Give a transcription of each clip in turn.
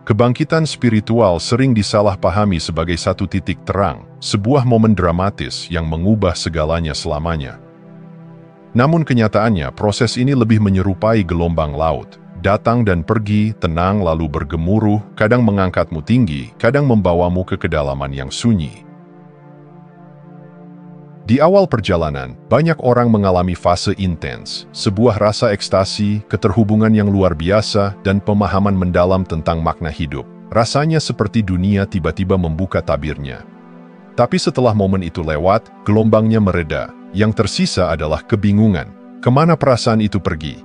Kebangkitan spiritual sering disalahpahami sebagai satu titik terang, sebuah momen dramatis yang mengubah segalanya selamanya. Namun kenyataannya, proses ini lebih menyerupai gelombang laut. Datang dan pergi, tenang lalu bergemuruh, kadang mengangkatmu tinggi, kadang membawamu ke kedalaman yang sunyi. Di awal perjalanan, banyak orang mengalami fase intens, sebuah rasa ekstasi, keterhubungan yang luar biasa, dan pemahaman mendalam tentang makna hidup. Rasanya seperti dunia tiba-tiba membuka tabirnya. Tapi setelah momen itu lewat, gelombangnya mereda. Yang tersisa adalah kebingungan. Kemana perasaan itu pergi?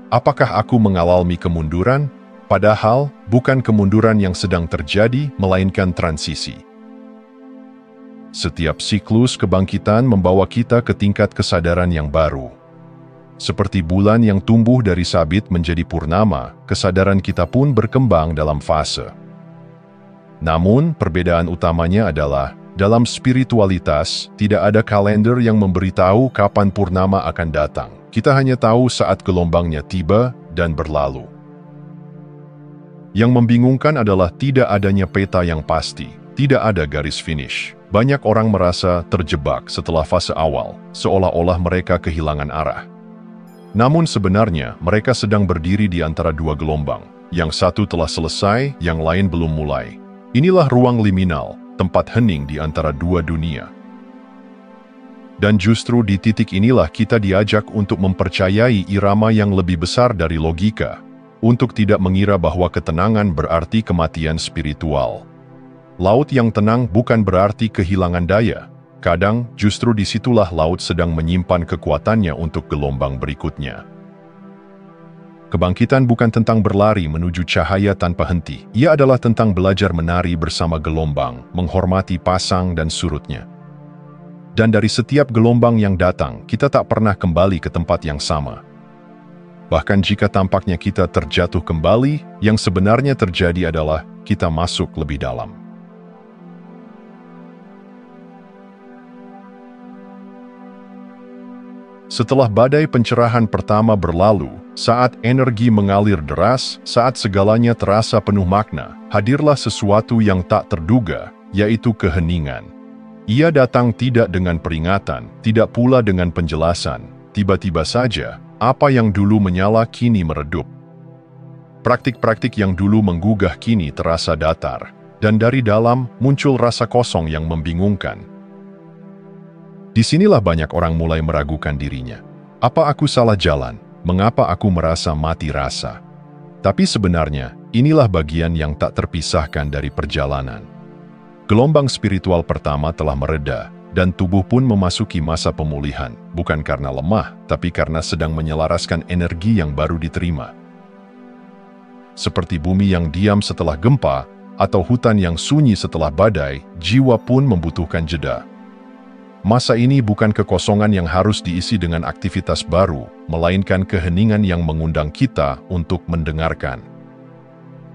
Apakah aku mengalami kemunduran? Padahal, bukan kemunduran yang sedang terjadi, melainkan transisi. Setiap siklus kebangkitan membawa kita ke tingkat kesadaran yang baru. Seperti bulan yang tumbuh dari sabit menjadi purnama, kesadaran kita pun berkembang dalam fase. Namun, perbedaan utamanya adalah, dalam spiritualitas, tidak ada kalender yang memberitahu kapan purnama akan datang. Kita hanya tahu saat gelombangnya tiba dan berlalu. Yang membingungkan adalah tidak adanya peta yang pasti, tidak ada garis finish. Banyak orang merasa terjebak setelah fase awal, seolah-olah mereka kehilangan arah. Namun sebenarnya, mereka sedang berdiri di antara dua gelombang. Yang satu telah selesai, yang lain belum mulai. Inilah ruang liminal, tempat hening di antara dua dunia. Dan justru di titik inilah kita diajak untuk mempercayai irama yang lebih besar dari logika, untuk tidak mengira bahwa ketenangan berarti kematian spiritual. Laut yang tenang bukan berarti kehilangan daya. Kadang, justru disitulah laut sedang menyimpan kekuatannya untuk gelombang berikutnya. Kebangkitan bukan tentang berlari menuju cahaya tanpa henti. Ia adalah tentang belajar menari bersama gelombang, menghormati pasang dan surutnya. Dan dari setiap gelombang yang datang, kita tak pernah kembali ke tempat yang sama. Bahkan jika tampaknya kita terjatuh kembali, yang sebenarnya terjadi adalah kita masuk lebih dalam. Setelah badai pencerahan pertama berlalu, saat energi mengalir deras, saat segalanya terasa penuh makna, hadirlah sesuatu yang tak terduga, yaitu keheningan. Ia datang tidak dengan peringatan, tidak pula dengan penjelasan. Tiba-tiba saja, apa yang dulu menyala kini meredup. Praktik-praktik yang dulu menggugah kini terasa datar, dan dari dalam muncul rasa kosong yang membingungkan. Disinilah banyak orang mulai meragukan dirinya. Apa aku salah jalan? Mengapa aku merasa mati rasa? Tapi sebenarnya, inilah bagian yang tak terpisahkan dari perjalanan. Gelombang spiritual pertama telah mereda, dan tubuh pun memasuki masa pemulihan, bukan karena lemah, tapi karena sedang menyelaraskan energi yang baru diterima. Seperti bumi yang diam setelah gempa, atau hutan yang sunyi setelah badai, jiwa pun membutuhkan jeda. Masa ini bukan kekosongan yang harus diisi dengan aktivitas baru, melainkan keheningan yang mengundang kita untuk mendengarkan.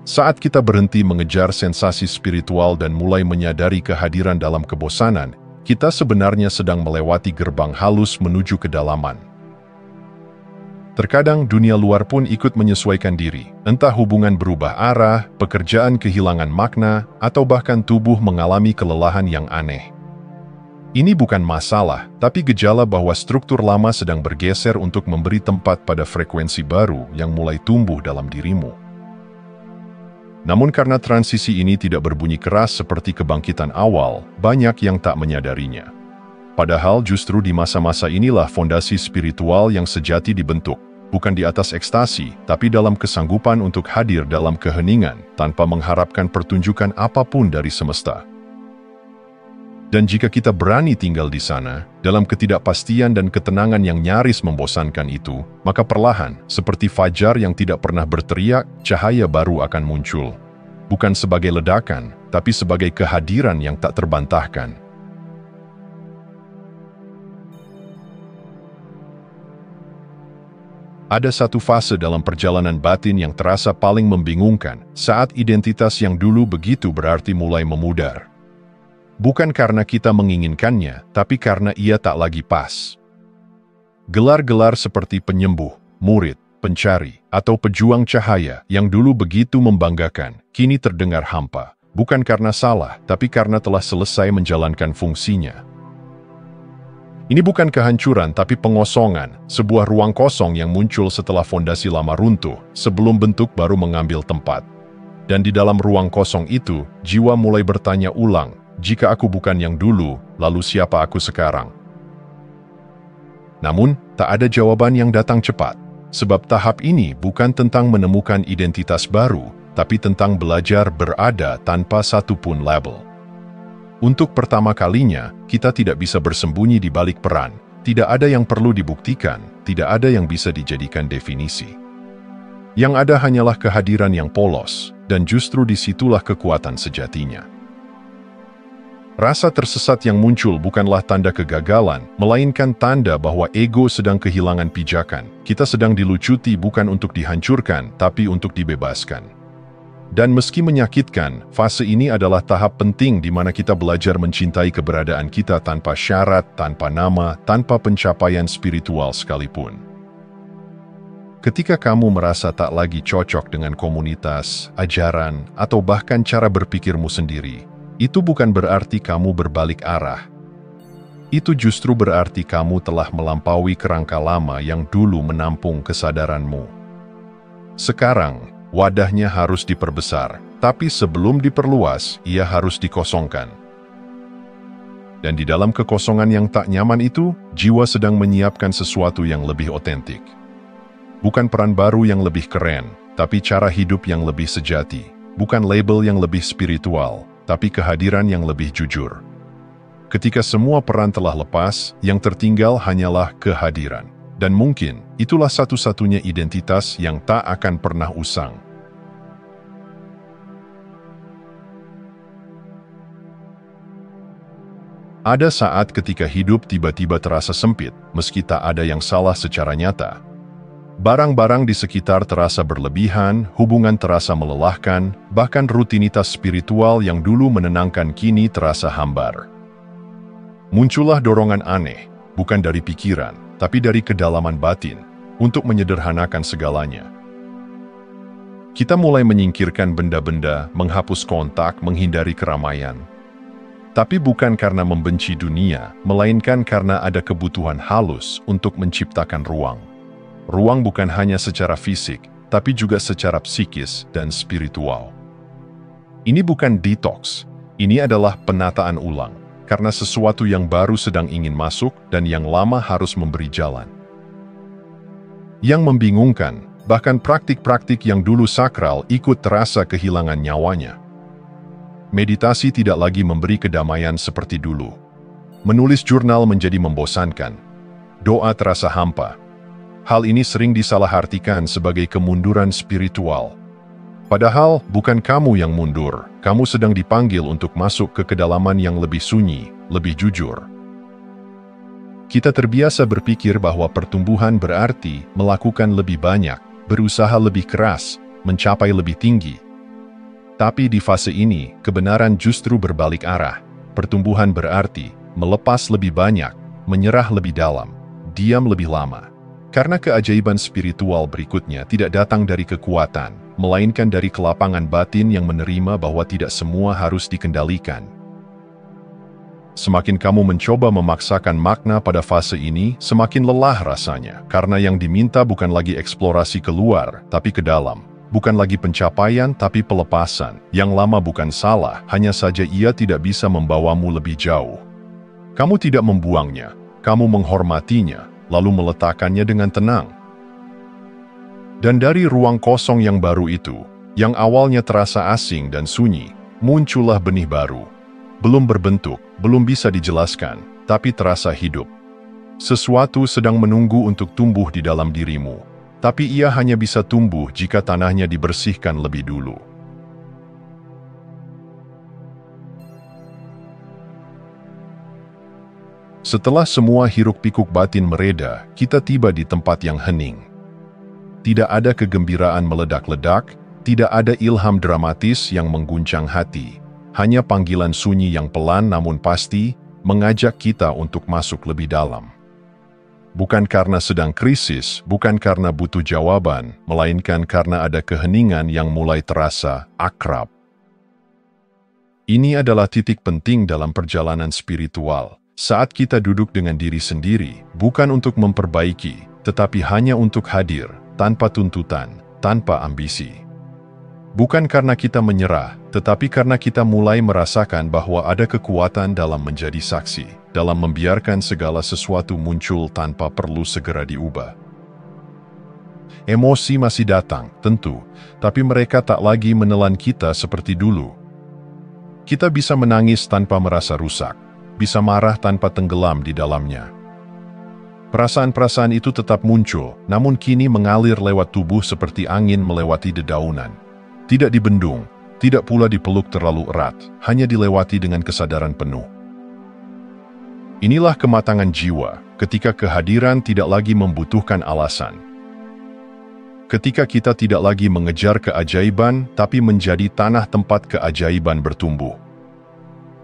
Saat kita berhenti mengejar sensasi spiritual dan mulai menyadari kehadiran dalam kebosanan, kita sebenarnya sedang melewati gerbang halus menuju kedalaman. Terkadang dunia luar pun ikut menyesuaikan diri, entah hubungan berubah arah, pekerjaan kehilangan makna, atau bahkan tubuh mengalami kelelahan yang aneh. Ini bukan masalah, tapi gejala bahwa struktur lama sedang bergeser untuk memberi tempat pada frekuensi baru yang mulai tumbuh dalam dirimu. Namun karena transisi ini tidak berbunyi keras seperti kebangkitan awal, banyak yang tak menyadarinya. Padahal justru di masa-masa inilah fondasi spiritual yang sejati dibentuk, bukan di atas ekstasi, tapi dalam kesanggupan untuk hadir dalam keheningan, tanpa mengharapkan pertunjukan apapun dari semesta. Dan jika kita berani tinggal di sana, dalam ketidakpastian dan ketenangan yang nyaris membosankan itu, maka perlahan, seperti fajar yang tidak pernah berteriak, cahaya baru akan muncul. Bukan sebagai ledakan, tapi sebagai kehadiran yang tak terbantahkan. Ada satu fase dalam perjalanan batin yang terasa paling membingungkan, saat identitas yang dulu begitu berarti mulai memudar. Bukan karena kita menginginkannya, tapi karena ia tak lagi pas. Gelar-gelar seperti penyembuh, murid, pencari, atau pejuang cahaya yang dulu begitu membanggakan, kini terdengar hampa. Bukan karena salah, tapi karena telah selesai menjalankan fungsinya. Ini bukan kehancuran, tapi pengosongan, sebuah ruang kosong yang muncul setelah fondasi lama runtuh, sebelum bentuk baru mengambil tempat. Dan di dalam ruang kosong itu, jiwa mulai bertanya ulang, jika aku bukan yang dulu, lalu siapa aku sekarang? Namun, tak ada jawaban yang datang cepat, sebab tahap ini bukan tentang menemukan identitas baru, tapi tentang belajar berada tanpa satupun label. Untuk pertama kalinya, kita tidak bisa bersembunyi di balik peran, tidak ada yang perlu dibuktikan, tidak ada yang bisa dijadikan definisi. Yang ada hanyalah kehadiran yang polos, dan justru disitulah kekuatan sejatinya. Rasa tersesat yang muncul bukanlah tanda kegagalan, melainkan tanda bahwa ego sedang kehilangan pijakan. Kita sedang dilucuti bukan untuk dihancurkan, tapi untuk dibebaskan. Dan meski menyakitkan, fase ini adalah tahap penting di mana kita belajar mencintai keberadaan kita tanpa syarat, tanpa nama, tanpa pencapaian spiritual sekalipun. Ketika kamu merasa tak lagi cocok dengan komunitas, ajaran, atau bahkan cara berpikirmu sendiri, itu bukan berarti kamu berbalik arah. Itu justru berarti kamu telah melampaui kerangka lama yang dulu menampung kesadaranmu. Sekarang, wadahnya harus diperbesar, tapi sebelum diperluas, ia harus dikosongkan. Dan di dalam kekosongan yang tak nyaman itu, jiwa sedang menyiapkan sesuatu yang lebih otentik. Bukan peran baru yang lebih keren, tapi cara hidup yang lebih sejati. Bukan label yang lebih spiritual, tapi kehadiran yang lebih jujur. Ketika semua peran telah lepas, yang tertinggal hanyalah kehadiran. Dan mungkin, itulah satu-satunya identitas yang tak akan pernah usang. Ada saat ketika hidup tiba-tiba terasa sempit, meski tak ada yang salah secara nyata. Barang-barang di sekitar terasa berlebihan, hubungan terasa melelahkan, bahkan rutinitas spiritual yang dulu menenangkan kini terasa hambar. Muncullah dorongan aneh, bukan dari pikiran, tapi dari kedalaman batin, untuk menyederhanakan segalanya. Kita mulai menyingkirkan benda-benda, menghapus kontak, menghindari keramaian. Tapi bukan karena membenci dunia, melainkan karena ada kebutuhan halus untuk menciptakan ruang. Ruang bukan hanya secara fisik, tapi juga secara psikis dan spiritual. Ini bukan detox, ini adalah penataan ulang. Karena sesuatu yang baru sedang ingin masuk dan yang lama harus memberi jalan. Yang membingungkan, bahkan praktik-praktik yang dulu sakral ikut terasa kehilangan nyawanya. Meditasi tidak lagi memberi kedamaian seperti dulu. Menulis jurnal menjadi membosankan. Doa terasa hampa. Hal ini sering disalahartikan sebagai kemunduran spiritual. Padahal, bukan kamu yang mundur, kamu sedang dipanggil untuk masuk ke kedalaman yang lebih sunyi, lebih jujur. Kita terbiasa berpikir bahwa pertumbuhan berarti melakukan lebih banyak, berusaha lebih keras, mencapai lebih tinggi. Tapi di fase ini, kebenaran justru berbalik arah. Pertumbuhan berarti melepas lebih banyak, menyerah lebih dalam, diam lebih lama. Karena keajaiban spiritual berikutnya tidak datang dari kekuatan, melainkan dari kelapangan batin yang menerima bahwa tidak semua harus dikendalikan. Semakin kamu mencoba memaksakan makna pada fase ini, semakin lelah rasanya, karena yang diminta bukan lagi eksplorasi keluar, tapi ke dalam. Bukan lagi pencapaian, tapi pelepasan. Yang lama bukan salah, hanya saja ia tidak bisa membawamu lebih jauh. Kamu tidak membuangnya, kamu menghormatinya, lalu meletakkannya dengan tenang. Dan dari ruang kosong yang baru itu, yang awalnya terasa asing dan sunyi, muncullah benih baru. Belum berbentuk, belum bisa dijelaskan, tapi terasa hidup. Sesuatu sedang menunggu untuk tumbuh di dalam dirimu, tapi ia hanya bisa tumbuh jika tanahnya dibersihkan lebih dulu. Setelah semua hiruk-pikuk batin mereda, kita tiba di tempat yang hening. Tidak ada kegembiraan meledak-ledak, tidak ada ilham dramatis yang mengguncang hati. Hanya panggilan sunyi yang pelan namun pasti, mengajak kita untuk masuk lebih dalam. bukan karena sedang krisis, bukan karena butuh jawaban, melainkan karena ada keheningan yang mulai terasa akrab. Ini adalah titik penting dalam perjalanan spiritual. Saat kita duduk dengan diri sendiri, bukan untuk memperbaiki, tetapi hanya untuk hadir, tanpa tuntutan, tanpa ambisi. Bukan karena kita menyerah, tetapi karena kita mulai merasakan bahwa ada kekuatan dalam menjadi saksi, dalam membiarkan segala sesuatu muncul tanpa perlu segera diubah. Emosi masih datang, tentu, tapi mereka tak lagi menelan kita seperti dulu. Kita bisa menangis tanpa merasa rusak, bisa marah tanpa tenggelam di dalamnya. Perasaan-perasaan itu tetap muncul, namun kini mengalir lewat tubuh seperti angin melewati dedaunan. Tidak dibendung, tidak pula dipeluk terlalu erat, hanya dilewati dengan kesadaran penuh. Inilah kematangan jiwa, ketika kehadiran tidak lagi membutuhkan alasan. Ketika kita tidak lagi mengejar keajaiban, tapi menjadi tanah tempat keajaiban bertumbuh.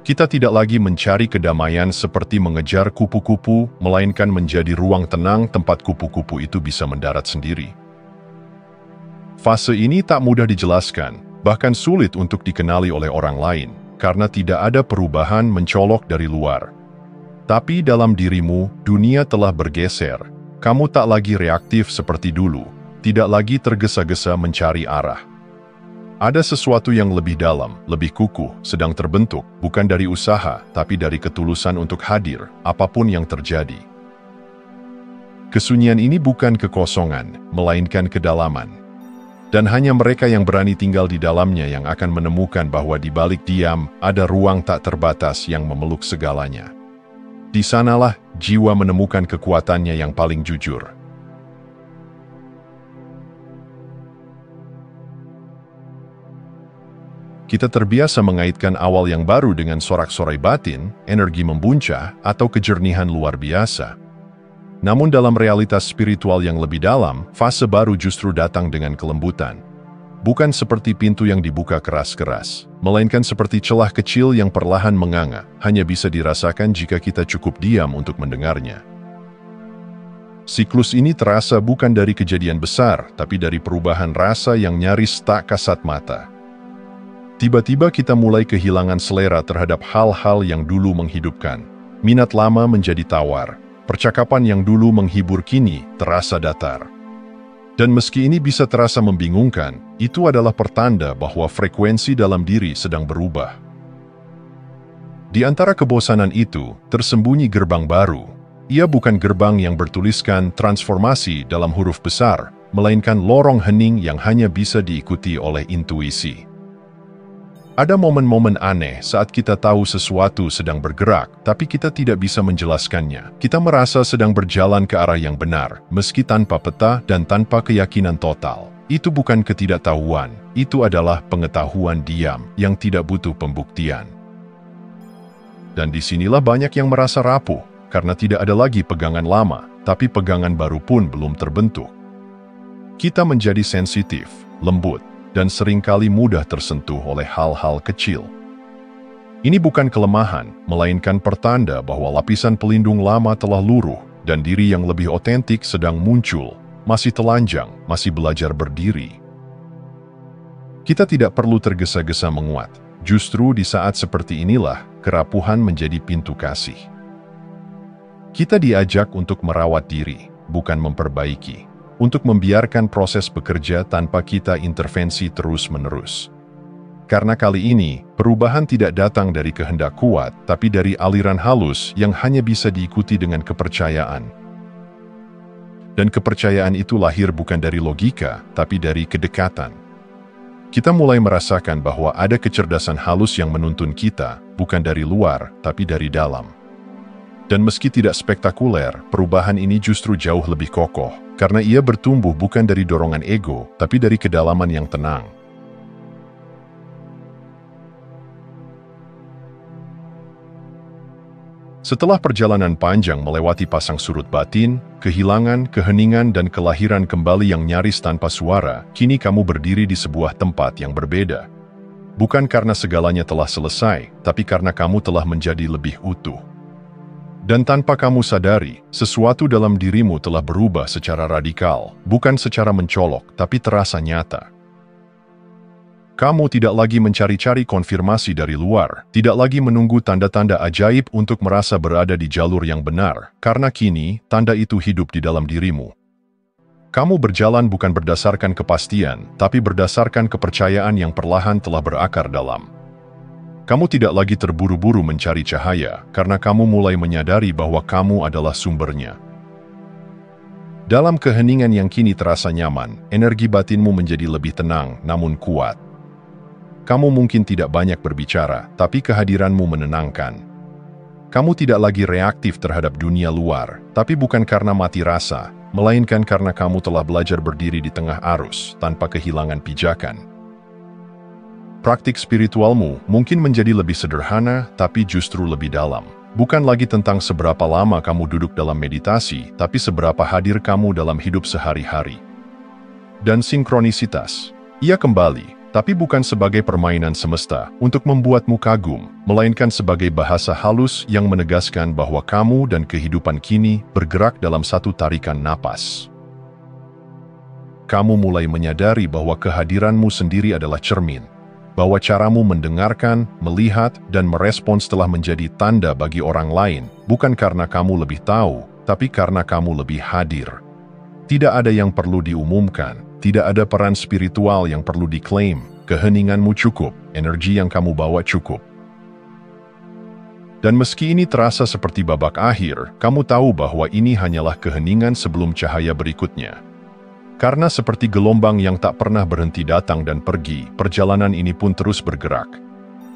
Kita tidak lagi mencari kedamaian seperti mengejar kupu-kupu, melainkan menjadi ruang tenang tempat kupu-kupu itu bisa mendarat sendiri. Fase ini tak mudah dijelaskan, bahkan sulit untuk dikenali oleh orang lain, karena tidak ada perubahan mencolok dari luar. Tapi dalam dirimu, dunia telah bergeser. Kamu tak lagi reaktif seperti dulu, tidak lagi tergesa-gesa mencari arah. Ada sesuatu yang lebih dalam, lebih kukuh, sedang terbentuk, bukan dari usaha, tapi dari ketulusan untuk hadir, apapun yang terjadi. Kesunyian ini bukan kekosongan, melainkan kedalaman. Dan hanya mereka yang berani tinggal di dalamnya yang akan menemukan bahwa di balik diam ada ruang tak terbatas yang memeluk segalanya. Di sanalah jiwa menemukan kekuatannya yang paling jujur. Kita terbiasa mengaitkan awal yang baru dengan sorak-sorai batin, energi membuncah, atau kejernihan luar biasa. Namun dalam realitas spiritual yang lebih dalam, fase baru justru datang dengan kelembutan. Bukan seperti pintu yang dibuka keras-keras, melainkan seperti celah kecil yang perlahan menganga, hanya bisa dirasakan jika kita cukup diam untuk mendengarnya. Siklus ini terasa bukan dari kejadian besar, tapi dari perubahan rasa yang nyaris tak kasat mata. Tiba-tiba kita mulai kehilangan selera terhadap hal-hal yang dulu menghidupkan. Minat lama menjadi tawar. Percakapan yang dulu menghibur kini terasa datar. Dan meski ini bisa terasa membingungkan, itu adalah pertanda bahwa frekuensi dalam diri sedang berubah. Di antara kebosanan itu, tersembunyi gerbang baru. Ia bukan gerbang yang bertuliskan transformasi dalam huruf besar, melainkan lorong hening yang hanya bisa diikuti oleh intuisi. Ada momen-momen aneh saat kita tahu sesuatu sedang bergerak, tapi kita tidak bisa menjelaskannya. Kita merasa sedang berjalan ke arah yang benar, meski tanpa peta dan tanpa keyakinan total. Itu bukan ketidaktahuan, itu adalah pengetahuan diam yang tidak butuh pembuktian. Dan disinilah banyak yang merasa rapuh, karena tidak ada lagi pegangan lama, tapi pegangan baru pun belum terbentuk. Kita menjadi sensitif, lembut, dan seringkali mudah tersentuh oleh hal-hal kecil. Ini bukan kelemahan, melainkan pertanda bahwa lapisan pelindung lama telah luruh dan diri yang lebih otentik sedang muncul, masih telanjang, masih belajar berdiri. Kita tidak perlu tergesa-gesa menguat. Justru di saat seperti inilah, kerapuhan menjadi pintu kasih. Kita diajak untuk merawat diri, bukan memperbaiki. Untuk membiarkan proses bekerja tanpa kita intervensi terus-menerus. Karena kali ini, perubahan tidak datang dari kehendak kuat, tapi dari aliran halus yang hanya bisa diikuti dengan kepercayaan. Dan kepercayaan itu lahir bukan dari logika, tapi dari kedekatan. Kita mulai merasakan bahwa ada kecerdasan halus yang menuntun kita, bukan dari luar, tapi dari dalam. Dan meski tidak spektakuler, perubahan ini justru jauh lebih kokoh, karena ia bertumbuh bukan dari dorongan ego, tapi dari kedalaman yang tenang. Setelah perjalanan panjang melewati pasang surut batin, kehilangan, keheningan, dan kelahiran kembali yang nyaris tanpa suara, kini kamu berdiri di sebuah tempat yang berbeda. Bukan karena segalanya telah selesai, tapi karena kamu telah menjadi lebih utuh. Dan tanpa kamu sadari, sesuatu dalam dirimu telah berubah secara radikal, bukan secara mencolok, tapi terasa nyata. Kamu tidak lagi mencari-cari konfirmasi dari luar, tidak lagi menunggu tanda-tanda ajaib untuk merasa berada di jalur yang benar, karena kini, tanda itu hidup di dalam dirimu. Kamu berjalan bukan berdasarkan kepastian, tapi berdasarkan kepercayaan yang perlahan telah berakar dalam. Kamu tidak lagi terburu-buru mencari cahaya, karena kamu mulai menyadari bahwa kamu adalah sumbernya. Dalam keheningan yang kini terasa nyaman, energi batinmu menjadi lebih tenang, namun kuat. Kamu mungkin tidak banyak berbicara, tapi kehadiranmu menenangkan. Kamu tidak lagi reaktif terhadap dunia luar, tapi bukan karena mati rasa, melainkan karena kamu telah belajar berdiri di tengah arus, tanpa kehilangan pijakan. Praktik spiritualmu mungkin menjadi lebih sederhana, tapi justru lebih dalam. Bukan lagi tentang seberapa lama kamu duduk dalam meditasi, tapi seberapa hadir kamu dalam hidup sehari-hari. Dan sinkronisitas. Ia kembali, tapi bukan sebagai permainan semesta untuk membuatmu kagum, melainkan sebagai bahasa halus yang menegaskan bahwa kamu dan kehidupan kini bergerak dalam satu tarikan napas. Kamu mulai menyadari bahwa kehadiranmu sendiri adalah cermin, bahwa caramu mendengarkan, melihat, dan merespons telah menjadi tanda bagi orang lain, bukan karena kamu lebih tahu, tapi karena kamu lebih hadir. Tidak ada yang perlu diumumkan, tidak ada peran spiritual yang perlu diklaim, keheninganmu cukup, energi yang kamu bawa cukup. Dan meski ini terasa seperti babak akhir, kamu tahu bahwa ini hanyalah keheningan sebelum cahaya berikutnya. Karena seperti gelombang yang tak pernah berhenti datang dan pergi, perjalanan ini pun terus bergerak.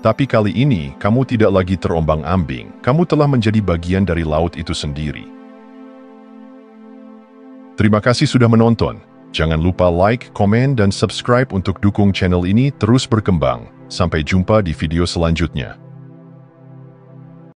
Tapi kali ini, kamu tidak lagi terombang-ambing, kamu telah menjadi bagian dari laut itu sendiri. Terima kasih sudah menonton. Jangan lupa like, komen, dan subscribe untuk dukung channel ini terus berkembang. Sampai jumpa di video selanjutnya.